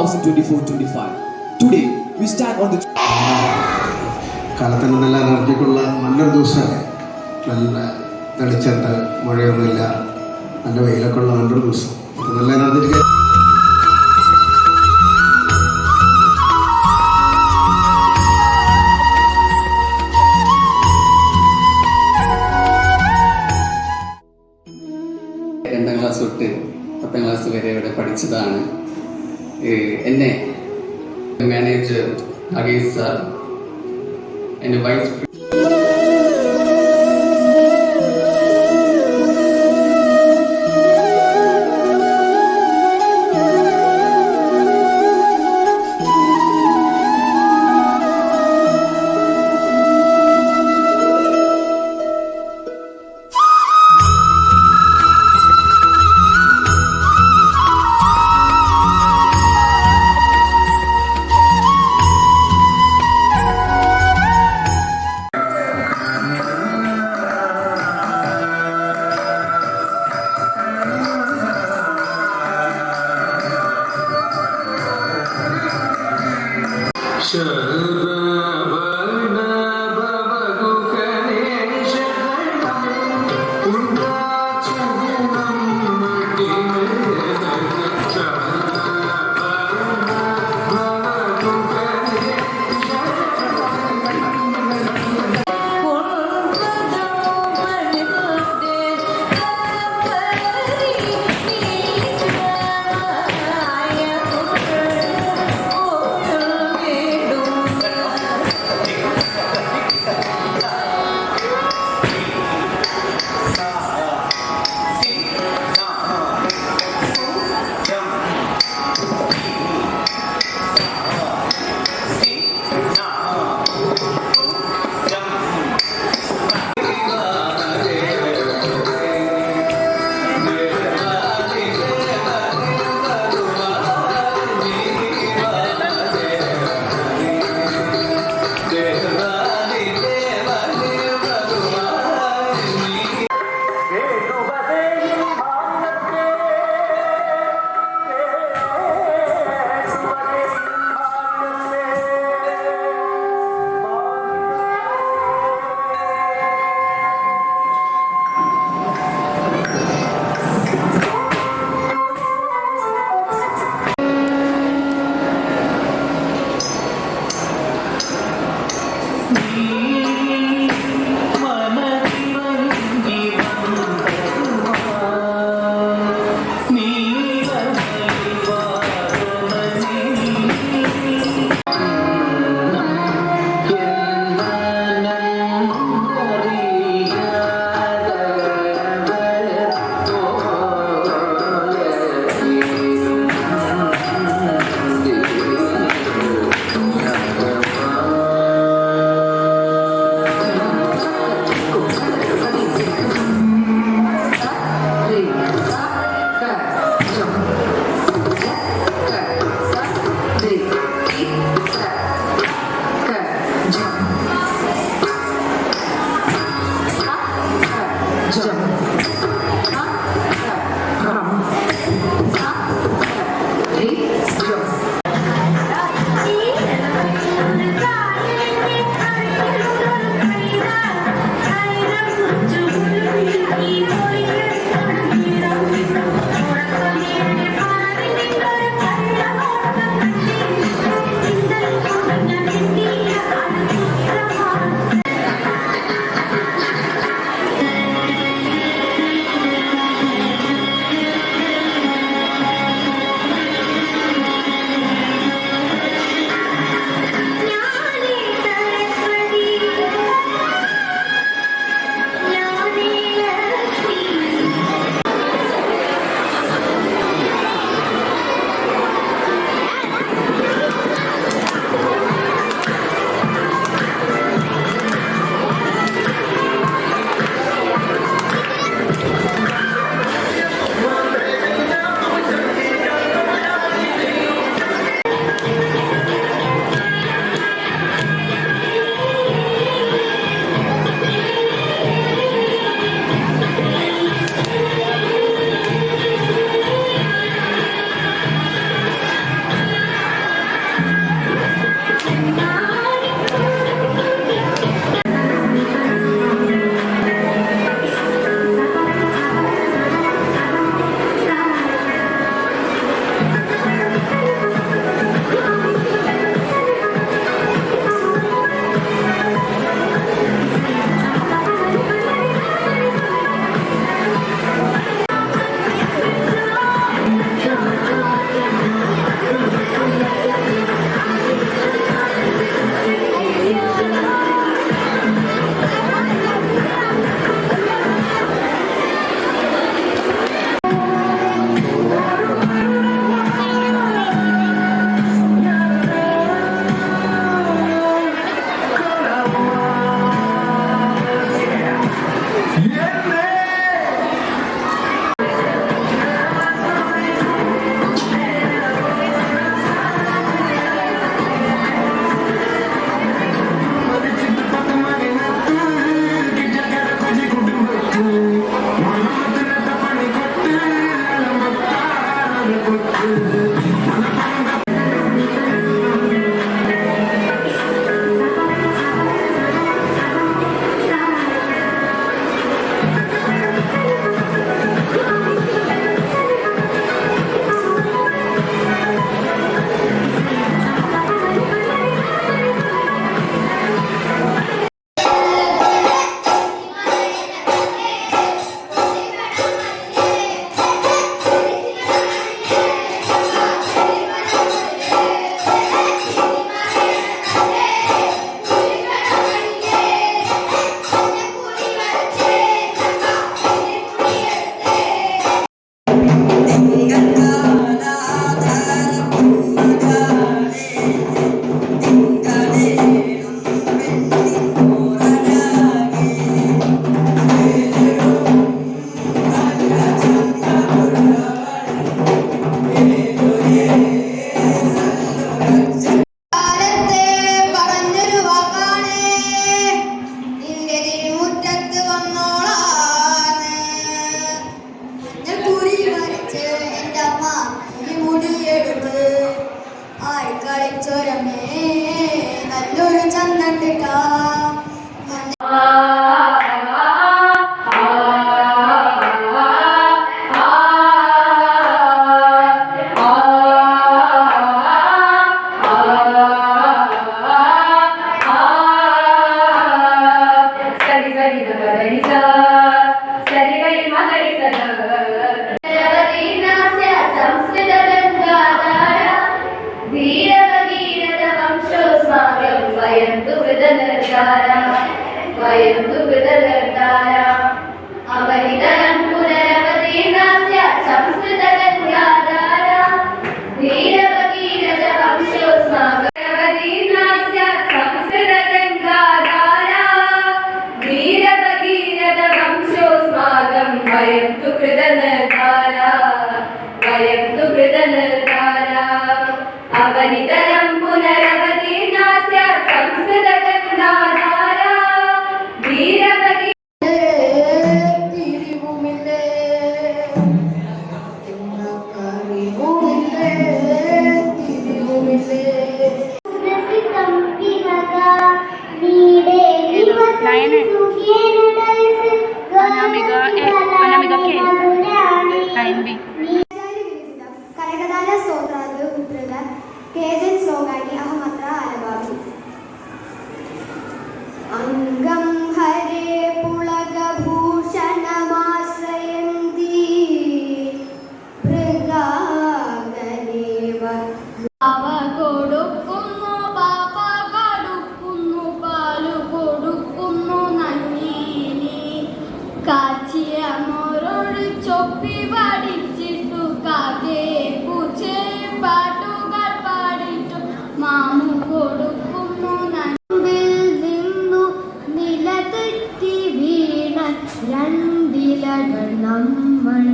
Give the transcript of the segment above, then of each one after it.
2024-25. Today, we stand on the... കാലത്തിന് നല്ല എനർജിക്കുള്ള നല്ലൊരു ദിവസമാണ്. നല്ല തെളിച്ചിട്ട് മഴയൊന്നുമില്ല, നല്ല വെയിലൊക്കെ ഉള്ള നല്ലൊരു ദിവസം. നല്ല എനർജറ്റിക് രണ്ടാം ക്ലാസ് തൊട്ട് 10ാം ക്ലാസ് വരെ ഇവിടെ പഠിച്ചതാണ്. എന്നെ മാനേജർ അഗേസ് സാർ, എൻ്റെ വൈസ് പഠിച്ചോരമ്മേ നല്ലൊരു ചന്തണ്ടിട്ടാ അവനിതരം പുനരവതീർണസ്യ സംസ്കൃതഗംഗാധാര വീരഭഗീരഥ വംശോസ്മാകവതീർണസ്യ സംസ്കൃതഗംഗാധാര വീരഭഗീരഥ വംശോസ്മാകം വയം തു കൃതനിർധാര വയം തു കൃതനിർധാര അവനിതരം പുനരവതീർണസ്യ സംസ്കൃതഗംഗാധാര വീരഭഗീ ಕನಕದಾರ ಸ್ತೋತ್ರಾದ ಉತ್ರದ ಕೇದನ್ ಸೋಗಾಡಿ ಅಹಮತ್ರ ಅಲಬಾವಿ ಅಂಗಂ ಹರೇ ಪುಳಗ ಭೂಷಣಮಾಶ್ರಯಂತಿ ಮೃಗಾಗದೇವ പാപ കൊടുക്കുന്നു പാപ കൊടുക്കുന്നു പാലു കൊടുക്കുന്നു നന്നീനി കാച്ചിയ മോരോട് ചൊപ്പി പഠിച്ചിട്ടു കാക്കേ പൂച്ചേ പാട്ടുകൾ പാടിട്ടു മാമു കൊടുക്കുന്നു നമ്പിൽ നിന്നു നിലതെറ്റി വീണ രണ്ടിലകൾ നമ്മൾ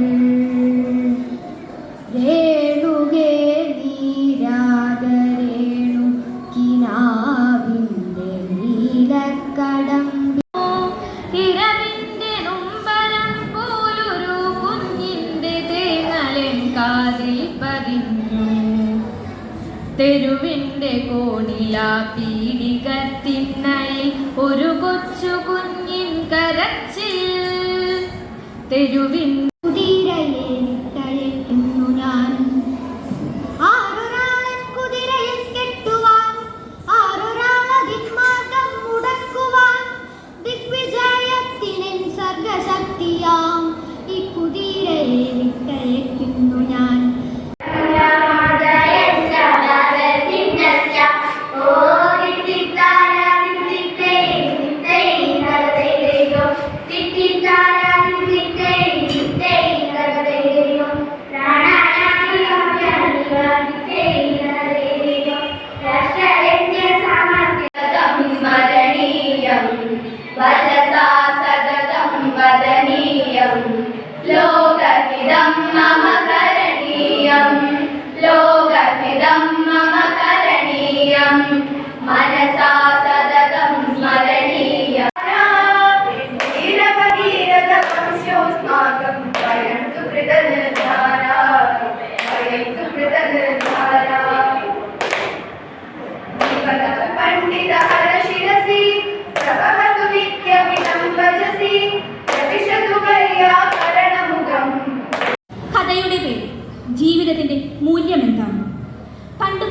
രേണുകേ നീരാഗരേണു കിനാവിൻ്റെ നീലക്കടമ്പി ഇരവിൻ്റെ നൊമ്പരം പോലൊരു കുഞ്ഞിൻ്റെ തേങ്ങലൻ കാതിൽ പതിഞ്ഞു തെരുവിൻ്റെ കോണിലാ പീഡികത്തിന്നയിൽ ഒരു കൊച്ചു കുഞ്ഞിൻ കരച്ചിൽ തെരുവിൻ കുതിരയെ തഴയ്ക്കുന്നു ഞാൻ ആരൊരാളൻ കുതിരയിൽ കെട്ടുവാൻ ആരൊരാളതിന്മാർഗം മുടക്കുവാൻ ദിഗ്വിജയത്തിനെൻ സർഗശക്തിയാം ഈ കുതിരയെ വിട്ടയയ്ക്കുന്നു ഞാൻ वचसा सततं वदनीयं लोकहितं मम करणीयं लोकहितं मम करणीयं मनसा सततं स्मरणीयम् वीरभगीरथवंशोऽस्माकं वयं तु कृतनिर्धारा वयं तु कृतनिर्धारा पण्डितहरशिरसि प्रवहतु नित्यमिदं भजसि प्रतिशतु वैयाकरणमुखम् കഥയുടെ പേര് ജീവിതത്തിൻ്റെ മൂല്യം എന്താണ്? പണ്ട്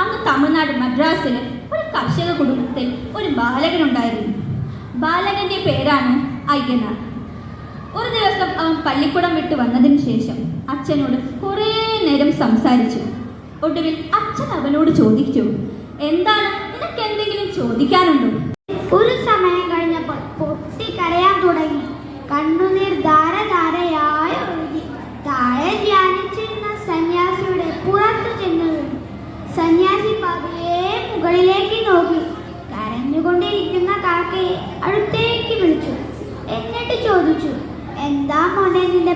അങ്ങ് തമിഴ്നാട് മദ്രാസിൽ ഒരു കർഷക കുടുംബത്തിൽ ഒരു ബാലകനുണ്ടായിരുന്നു. ബാലകൻ്റെ പേരാണ് അയ്യനാർ. ഒരു ദിവസം അവൻ പള്ളിക്കൂടം വിട്ട് വന്നതിന് ശേഷം അച്ഛനോട് കുറേ നേരം സംസാരിച്ചു. ഒടുവിൽ അച്ഛൻ അവനോട് ചോദിച്ചു, എന്താണ്, നിനക്ക് എന്തെങ്കിലും ചോദിക്കാനുണ്ടോ? ഒരു സമയം കഴിഞ്ഞപ്പോൾ പൊട്ടിക്കരയാൻ തുടങ്ങി. കണ്ണുനീർ ധാരധാരയായി ഒഴുകി. താഴെ ധ്യാനിച്ചിരുന്ന സന്യാസിയുടെ പുറത്തു ചെന്നു വീണു. സന്യാസി പതിയെ മുകളിലേക്ക് നോക്കി. കരഞ്ഞുകൊണ്ടിരിക്കുന്ന കാക്കയെ അടുത്തേക്ക് വിളിച്ചു. എന്നിട്ട് ചോദിച്ചു, എന്താ മോനെ നിന്റെ